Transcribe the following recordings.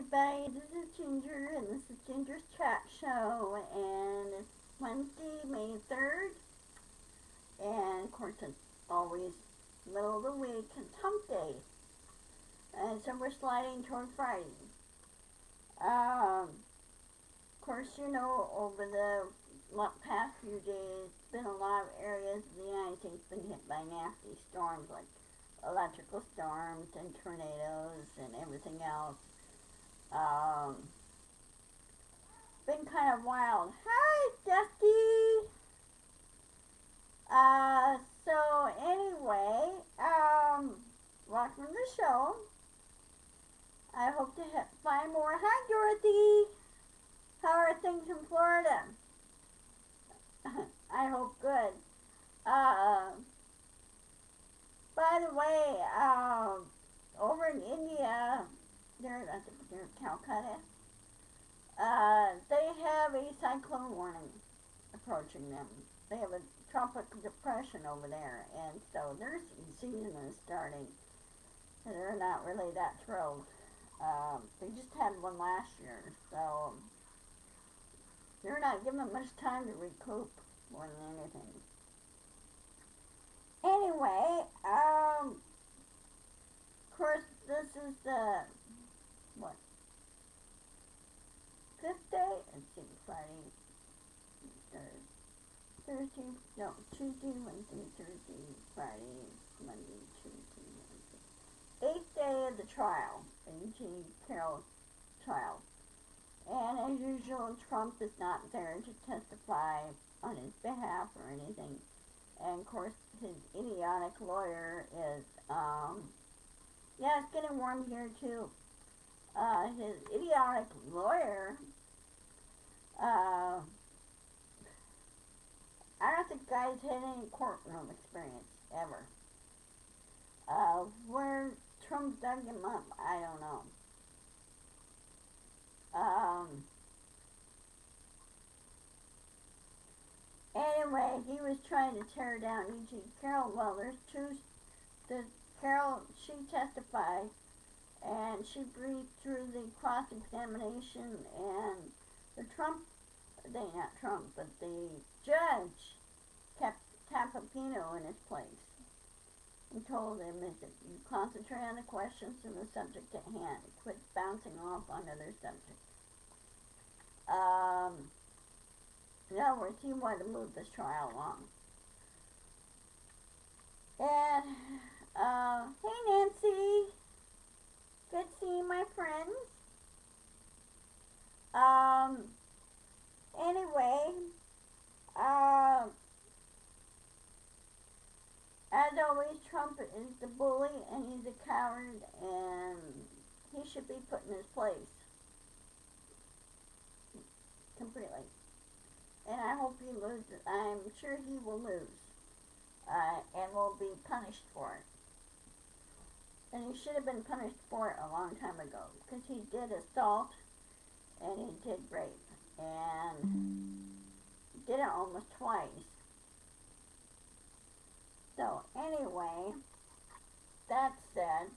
everybody, this is Ginger, and this is Ginger's Chat Show, and it's Wednesday, May 3rd, and of course it's always middle of the week, it's Hump Day, and so we're sliding toward Friday. Of course, over the past few days, been a lot of areas of the United States been hit by nasty storms, like electrical storms and tornadoes and everything else. Um, Been kind of wild. Hi, Dusty. So anyway, welcome to the show. I hope to find more. Hi, Dorothy. How are things in Florida? I hope good. By the way, over in India, I think they're Calcutta. They have a cyclone warning approaching them. They have a tropical depression over there, and so their season is starting. And they're not really that thrilled. They just had one last year, so they're not given much time to recoup more than anything. Anyway, of course, this is the what? Fifth day? Let's see, Friday, Thursday, no, Tuesday, Wednesday, Thursday, Friday, Monday, Tuesday, Wednesday. Eighth day of the trial, the E.G. Carroll trial. And as usual, Trump is not there to testify on his behalf or anything. And of course, his idiotic lawyer is, it's getting warm here too. His idiotic lawyer, I don't think the guy's had any courtroom experience ever. Where Trump dug him up, I don't know. Anyway, he was trying to tear down E.G. Carroll. Well, there's two. Carroll, she testified, and she breathed through the cross-examination, and the judge kept Tapapino in his place and told him that you concentrate on the questions and the subject at hand. Quit bouncing off on other subjects. In other words, he wanted to move this trial along. And, hey Nancy, good seeing my friends. Anyway, as always, Trump is the bully and he's a coward and he should be put in his place. Completely. And I hope he loses. I'm sure he will lose. And will be punished for it. And he should have been punished for it a long time ago. Because he did assault and he did rape. And he did it almost twice. So anyway, that said,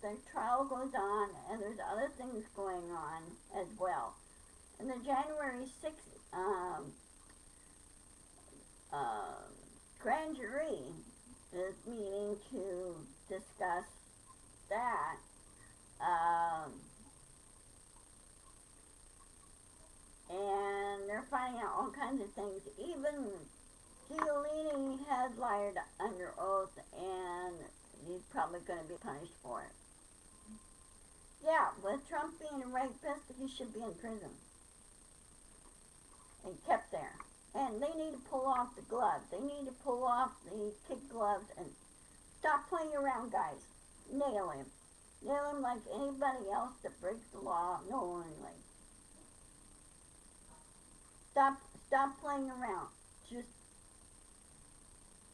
the trial goes on and there's other things going on as well. And the January 6th grand jury is meeting to discuss that. And they're finding out all kinds of things. Even Giuliani has lied under oath, and he's probably going to be punished for it. Yeah, with Trump being a rapist, he should be in prison. And kept there. And they need to pull off the gloves. They need to pull off the kid gloves and stop playing around, guys. Nail him. Nail him like anybody else that breaks the law knowingly. Stop playing around. Just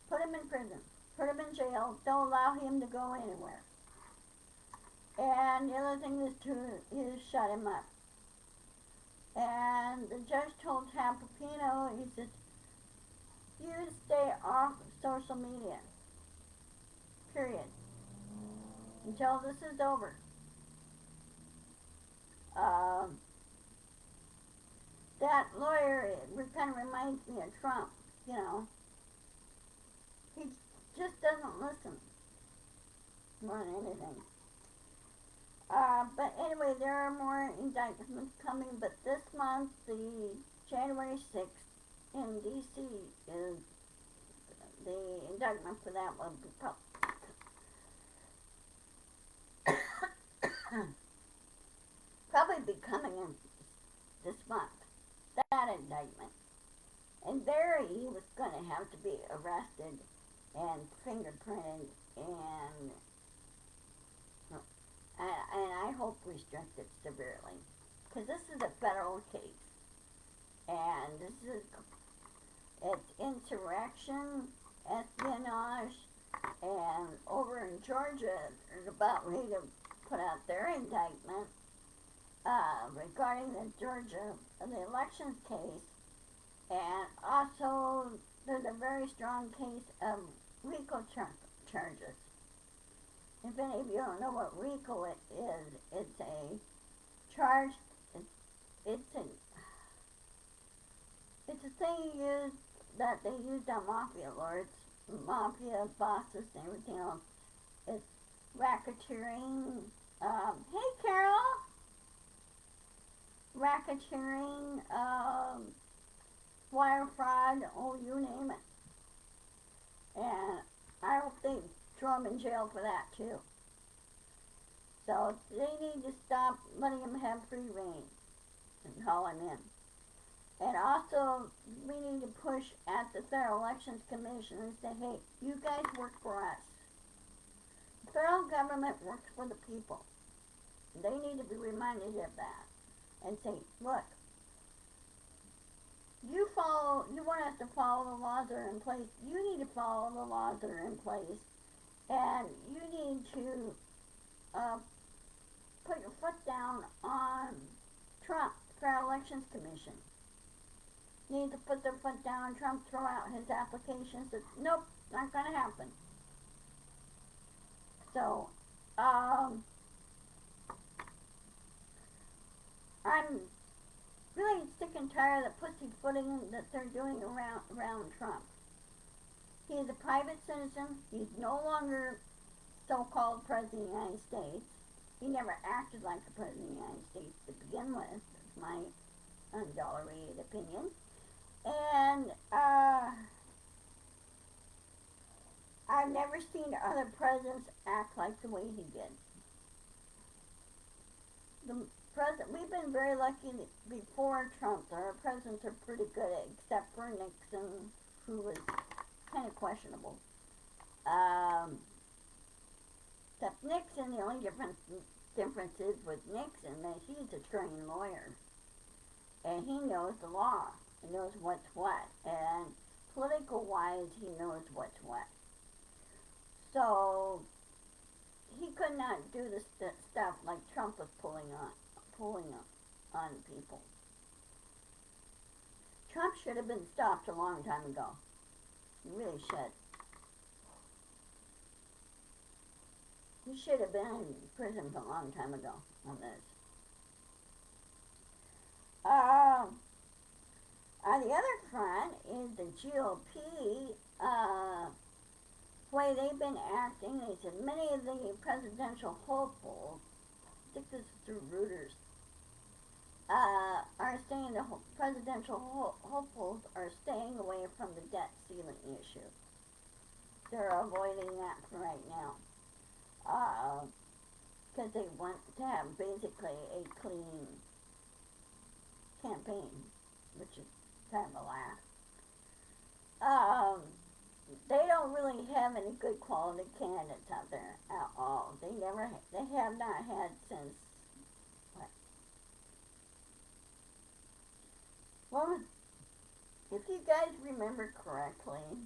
put him in prison. Put him in jail. Don't allow him to go anywhere. And the other thing is to shut him up. And the judge told Tapapino, he said, you stay off of social media. Period. Until this is over. Um, that lawyer kind of reminds me of Trump. You know, he just doesn't listen more than anything. But anyway, there are more indictments coming. But this month, the January 6th in D.C. is the indictment for that will be probably be coming in this month. That indictment. And there he was going to have to be arrested and fingerprinted and I hope restricted severely. Because this is a federal case. And it's insurrection, espionage, and over in Georgia, they're about ready to put out their indictment regarding the elections case. And also, there's a very strong case of RICO charges. If any of you don't know what RICO is, it's a charge. It's a thing that they used on mafia lords, mafia bosses, and everything else. It's racketeering. Hey, Carol. Racketeering, wire fraud, oh, you name it. And I hope they throw him in jail for that too. So they need to stop letting him have free reign and haul him in. And also, we need to push at the Federal Elections Commission and say, hey, you guys work for us. The federal government works for the people. They need to be reminded of that. And say, look, you want us to follow the laws that are in place. You need to follow the laws that are in place. And you need to put your foot down on Trump, Federal Elections Commission. You need to put their foot down on Trump, throw out his applications. Nope, not going to happen. So, I'm really sick and tired of the pussyfooting that they're doing around Trump. He is a private citizen. He's no longer so-called President of the United States. He never acted like the President of the United States to begin with. That's my undolerated opinion. And I've never seen other presidents act like the way he did. We've been very lucky that before Trump, our presidents are pretty good, except for Nixon, who was kind of questionable. Except Nixon, the only difference is with Nixon that he's a trained lawyer. And he knows the law. He knows what's what. And political-wise, he knows what's what. So, he could not do the stuff like Trump was pulling on people. Trump should have been stopped a long time ago. He really should. He should have been in prison a long time ago on this. On the other front is the GOP, way they've been acting. They said many of the presidential hopefuls, I think this is through Reuters, are saying the presidential hopefuls are staying away from the debt ceiling issue. They're avoiding that for right now. Because they want to have basically a clean campaign, which is kind of a laugh. They don't really have any good quality candidates out there at all. They have not had since, well, if you guys remember correctly,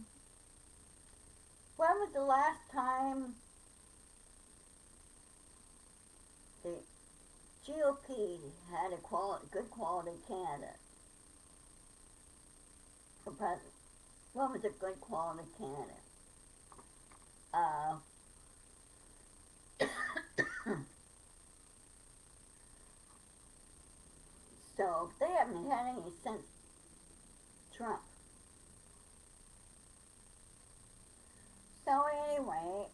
when was the last time the GOP had a good quality candidate for president? What was a good quality candidate? had any since Trump. So anyway,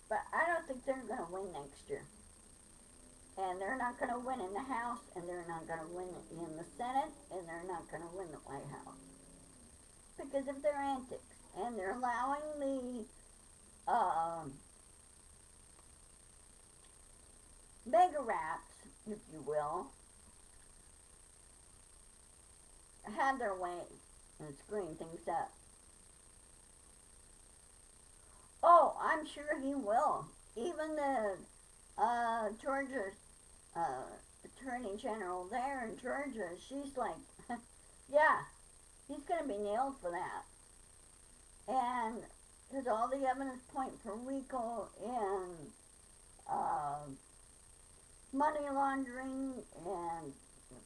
but I don't think they're going to win next year. And they're not going to win in the House, and they're not going to win in the Senate, and they're not going to win the White House. Because of their antics. And they're allowing the mega rats, if you will, have their way and screwing things up. Oh, I'm sure he will. Even the Georgia's Attorney General there in Georgia, she's like, yeah, he's going to be nailed for that. And because all the evidence point for RICO and money laundering and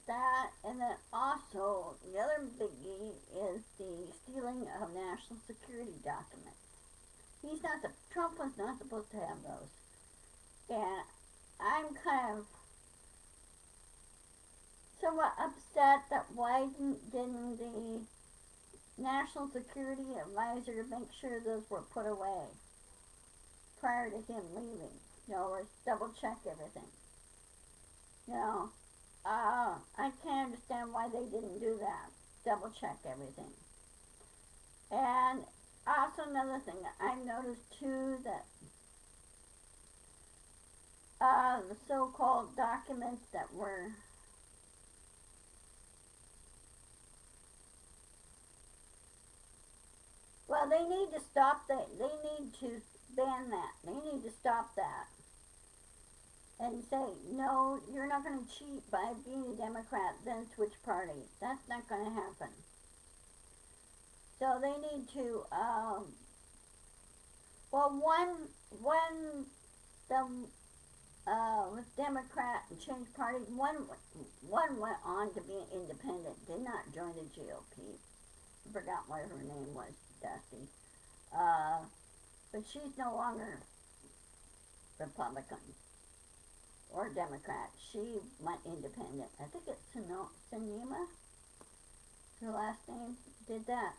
that, and then also the other biggie is the stealing of national security documents. Trump was not supposed to have those. And I'm kind of somewhat upset that why didn't the National Security Advisor make sure those were put away prior to him leaving, or double check everything. I can't understand why they didn't do that, double check everything. And also another thing, I've noticed too that the so-called documents that were well, they need to stop that. They need to ban that. They need to stop that. And say, no, you're not going to cheat by being a Democrat, then switch parties. That's not going to happen. So they need to, when the was Democrat and changed parties, one went on to be an independent, did not join the GOP. I forgot what her name was, Dusty. But she's no longer Republican or Democrat. She went independent. I think it's Sinema, her last name, did that.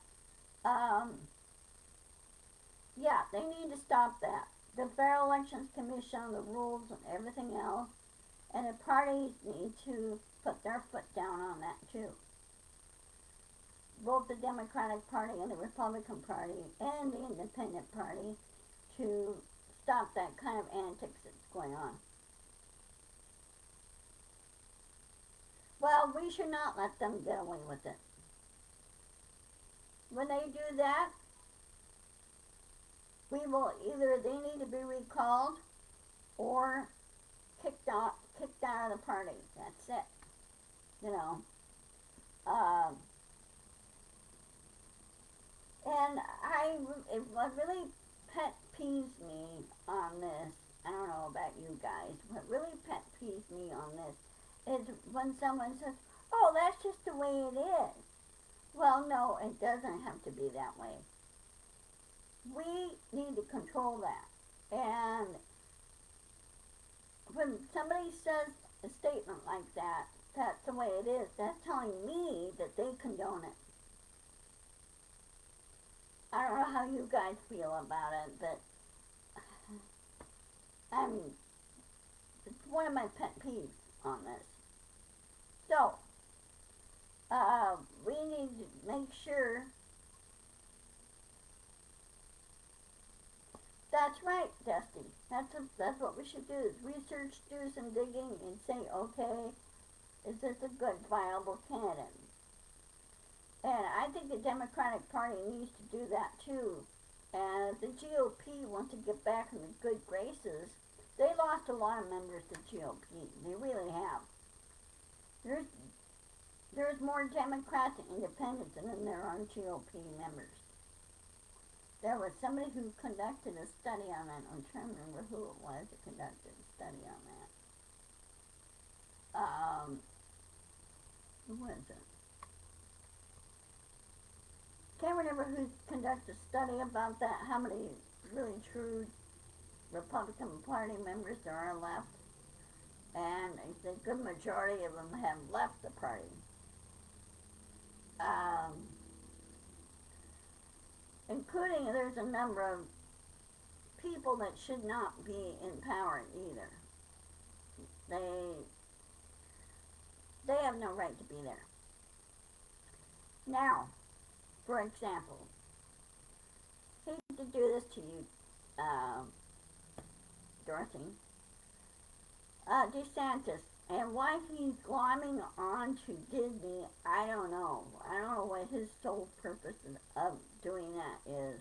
Yeah, they need to stop that. The Federal Elections Commission, the rules and everything else, and the parties need to put their foot down on that too. Both the Democratic Party and the Republican Party and the Independent Party to stop that kind of antics that's going on. Well, we should not let them get away with it. When they do that, we will either, they need to be recalled or kicked out of the party. That's it. And what really pet peeves me on this, I don't know about you guys, what really pet peeves me on this is when someone says, oh, that's just the way it is. Well, no, it doesn't have to be that way. We need to control that. And when somebody says a statement like that, that's the way it is, that's telling me that they condone it. I don't know how you guys feel about it, but it's one of my pet peeves on this. So, we need to make sure. That's right, Dusty. That's what we should do, is research, do some digging, and say, okay, is this a good, viable candidate? And I think the Democratic Party needs to do that too. And if the GOP wants to get back in the good graces, they lost a lot of members to GOP. They really have. There's more Democrats and independents than there are GOP members. There was somebody who conducted a study on that. I'm trying to remember who it was that conducted a study on that. Who was it? Can't remember who conducted a study about that, how many really true Republican Party members there are left. And a good majority of them have left the party. um, including there's a number of people that should not be in power either. They they have no right to be there. Now, for example, hate to do this to you, Dorothy, DeSantis, and why he's glomming on to Disney, I don't know. I don't know what his sole purpose of doing that is.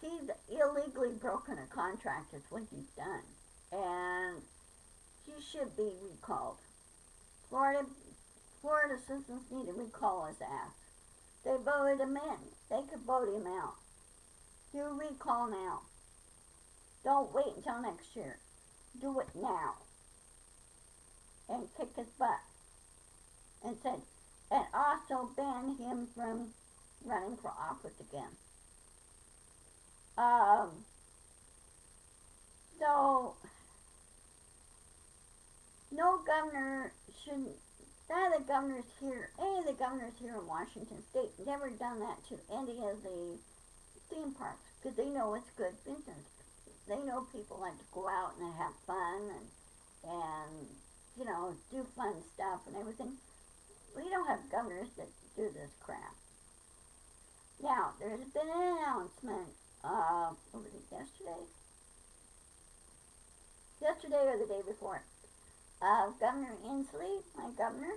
He's illegally broken a contract, is what he's done. And he should be recalled. Florida citizens need to recall his ass. They voted him in. They could vote him out. You recall now. Don't wait until next year. Do it now. And kick his butt. And also ban him from running for office again. So, no governor shouldn't, none of the governors here, any of the governors here in Washington State never done that to any of the theme parks because they know it's good business. They know people like to go out and have fun and do fun stuff and everything. We don't have governors that do this crap. Now, there's been an announcement, was it yesterday or the day before, Governor Inslee, my governor,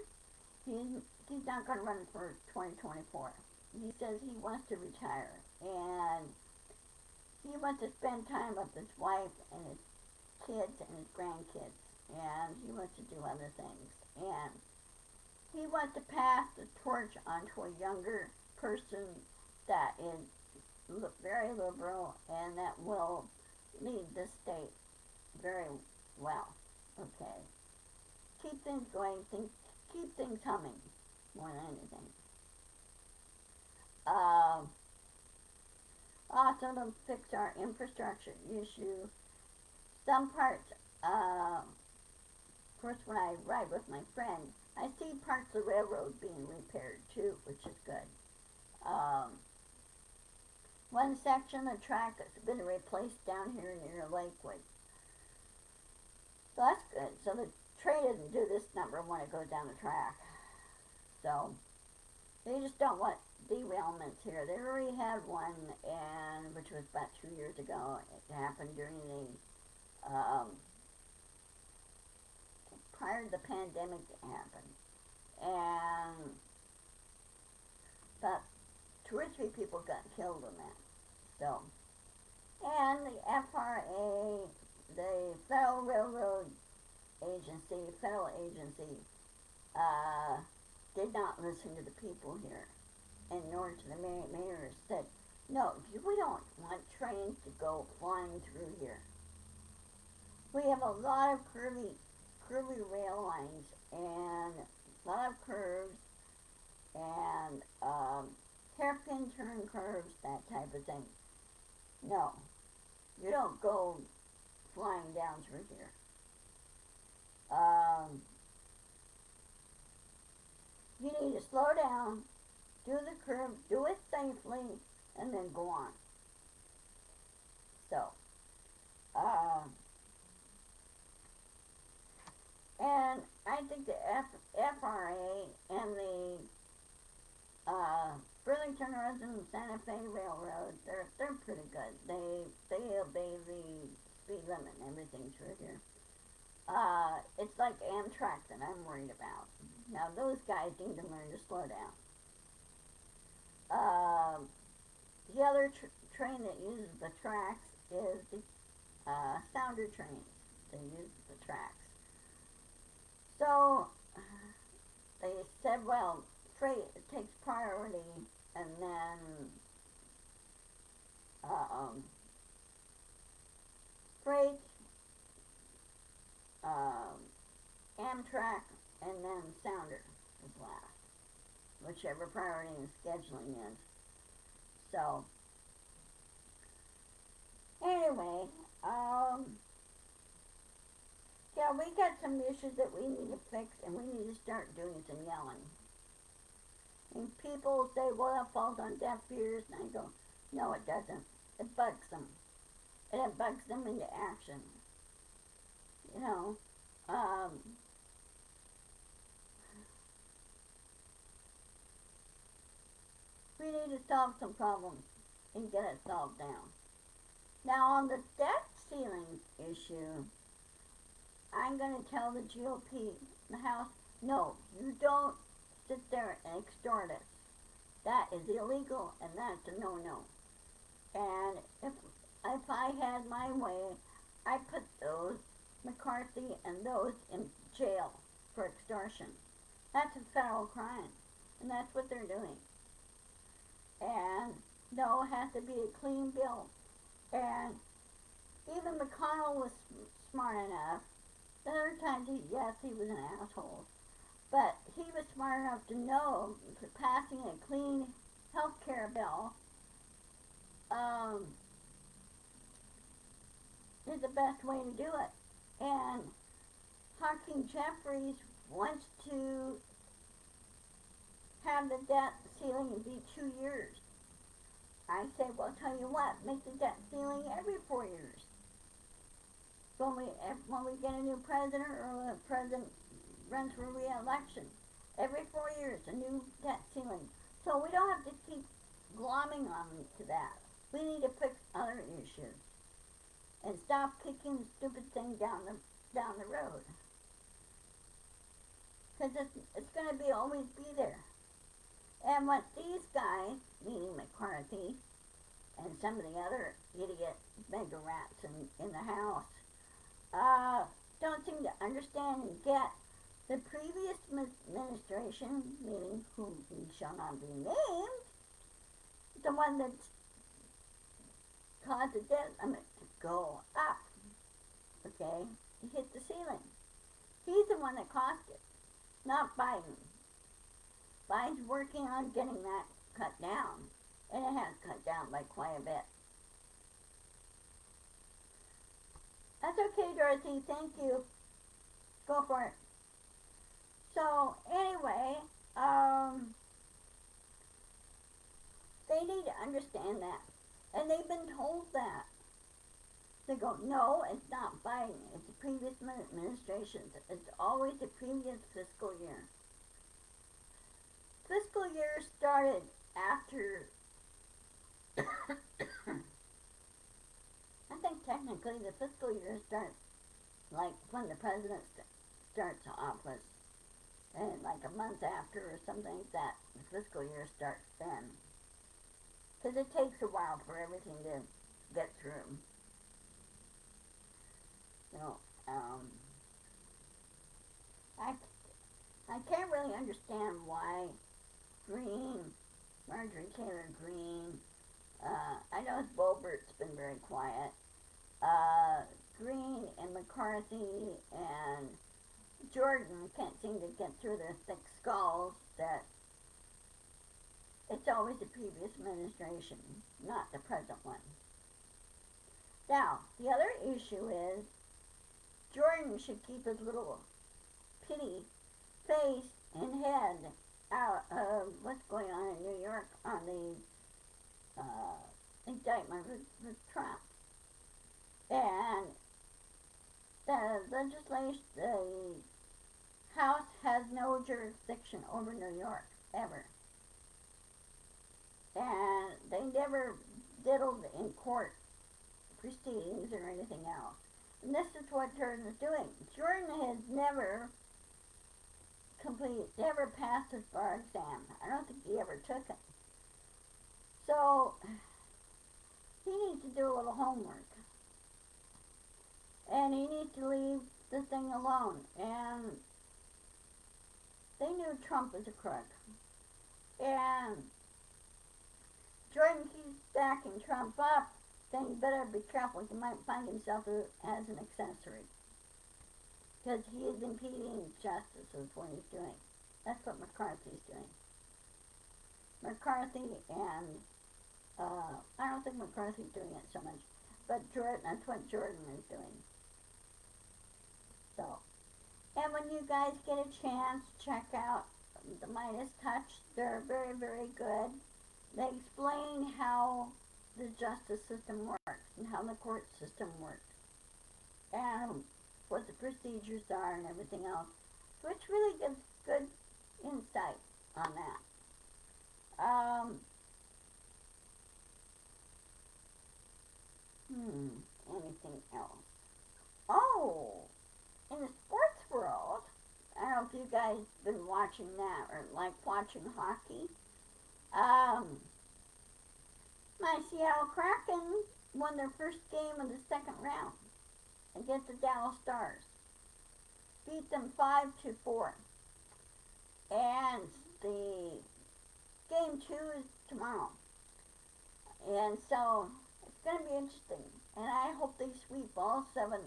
he's not going to run for 2024. He says he wants to retire, and he wants to spend time with his wife and his kids and his grandkids, and he wants to do other things. And he wants to pass the torch on to a younger person that is very liberal and that will lead the state very well. Okay. Keep things going, keep things humming more than anything. Also to fix our infrastructure issue. Some parts, of course when I ride with my friend, I see parts of the railroad being repaired too, which is good. One section of track has been replaced down here near Lakewood. So that's good. So the train doesn't do this number when it goes down the track. So they just don't want derailments here. They already had one, and which was about 2 years ago. It happened during the prior to the pandemic. It happened, and about 2 or 3 people got killed in that. So, and the FRA, the Federal Railroad Agency, federal agency, did not listen to the people here, and nor to the mayor said, no, we don't want trains to go flying through here. We have a lot of curvy rail lines and a lot of curves and hairpin turn curves, that type of thing. No, you don't go flying down through here. You need to slow down, do the curve, do it safely, and then go on. So, and I think the FRA and the Burlington Roads and Santa Fe Railroad, they're pretty good. They obey the speed limit and everything through here. It's like Amtrak that I'm worried about. Now those guys need to learn to slow down. The other train that uses the tracks is the Sounder trains. They use the tracks. So they said, well, freight takes priority, and then freight, Amtrak, and then Sounder is last, whichever priority in scheduling is. So, anyway, yeah, we got some issues that we need to fix, and we need to start doing some yelling. And people say, well, that falls on deaf ears, and I go, no, it doesn't. It bugs them. And it bugs them into action. You know, we need to solve some problems and get it solved down. Now, on the debt ceiling issue, I'm going to tell the GOP, the House, no, you don't sit there and extort us. That is illegal, and that's a no-no. And if I had my way, I'd put those, McCarthy and those, in jail for extortion. That's a federal crime, and that's what they're doing. And no, it has to be a clean bill. And even McConnell was smart enough. The other times, yes, he was an asshole. But he was smart enough to know that passing a clean health care bill is the best way to do it. And Hakeem Jeffries wants to have the debt ceiling be 2 years. I say, well, tell you what, make the debt ceiling every 4 years. When we get a new president, or a president runs for re-election, every 4 years, a new debt ceiling. So we don't have to keep glomming on to that. We need to fix other issues and stop kicking the stupid thing down the road. Because it's going to always be there. And what these guys, meaning McCarthy and some of the other idiot mega rats in the House, don't seem to understand and get, the previous administration, meaning whom we shall not be named, the one that caused the debt limit to go up, okay, to hit the ceiling. He's the one that caused it, not Biden. Biden's working on getting that cut down, and it has cut down by quite a bit. That's okay, Dorothy, thank you. Go for it. So, anyway, they need to understand that. And they've been told that. They go, no, it's not Biden. It's the previous administrations. It's always the previous fiscal year. Fiscal year started after, I think technically the fiscal year starts like when the president starts office. And like a month after or something like that, the fiscal year starts then. Because it takes a while for everything to get through. So, I can't really understand why Marjorie Taylor Greene, I know Boebert's been very quiet, Greene and McCarthy and Jordan can't seem to get through their thick skulls that it's always the previous administration, not the present one. Now, the other issue is Jordan should keep his little pity face and head out of what's going on in New York on the indictment with Trump. And the legislation, the House has no jurisdiction over New York, ever. And they never diddled in court proceedings or anything else. And this is what Jordan is doing. Jordan has never passed his bar exam. I don't think he ever took it. So, he needs to do a little homework. And he needs to leave the thing alone. And they knew Trump was a crook. And Jordan keeps backing Trump up, then you better be careful. He might find himself as an accessory. Because he is impeding justice is what he's doing. That's what McCarthy's doing. McCarthy and, I don't think McCarthy's doing it so much, but Jordan, that's what Jordan is doing. So, And when you guys get a chance, check out the Midas Touch. They're very, very good. They explain how the justice system works and how the court system works and what the procedures are and everything else, which really gives good insight on that. Anything else? Oh, in the sports world, I don't know if you guys been watching that or like watching hockey. My Seattle Kraken won their first game of the second round against the Dallas Stars. Beat them 5-4. And the game 2 is tomorrow. And so it's going to be interesting. And I hope they sweep all 7,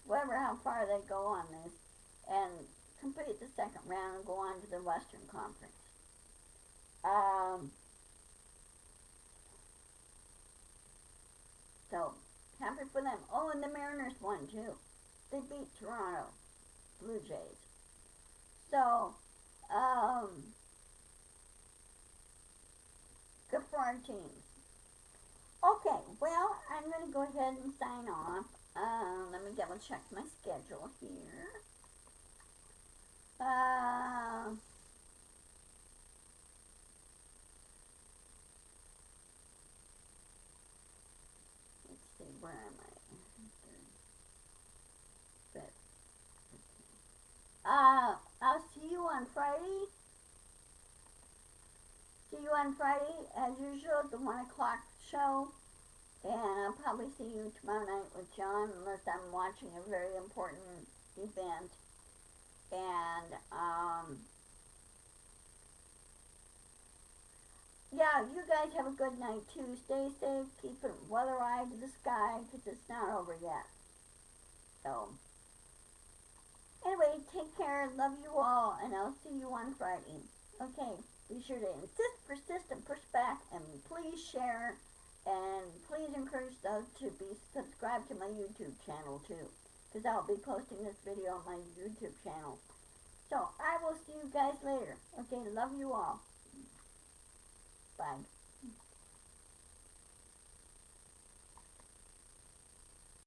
whatever how far they go on this, and complete the second round and go on to the Western Conference. So happy for them. Oh, and the Mariners won too. They beat Toronto Blue Jays. So, good for our teams. Okay, well, I'm going to go ahead and sign off. Let me double check my schedule here. Let's see, where am I? But, I'll see you on Friday. See you on Friday, as usual, at the 1 o'clock show. And I'll probably see you tomorrow night with John, unless I'm watching a very important event. And, yeah, you guys have a good night, too. Stay safe, keep it weather-eye to the sky, because it's not over yet. So, anyway, take care, love you all, and I'll see you on Friday. Okay, be sure to insist, persist, and push back, and please share, and please encourage those to be subscribed to my YouTube channel, too, because I'll be posting this video on my YouTube channel. So, I will see you guys later. Okay, love you all. Bye.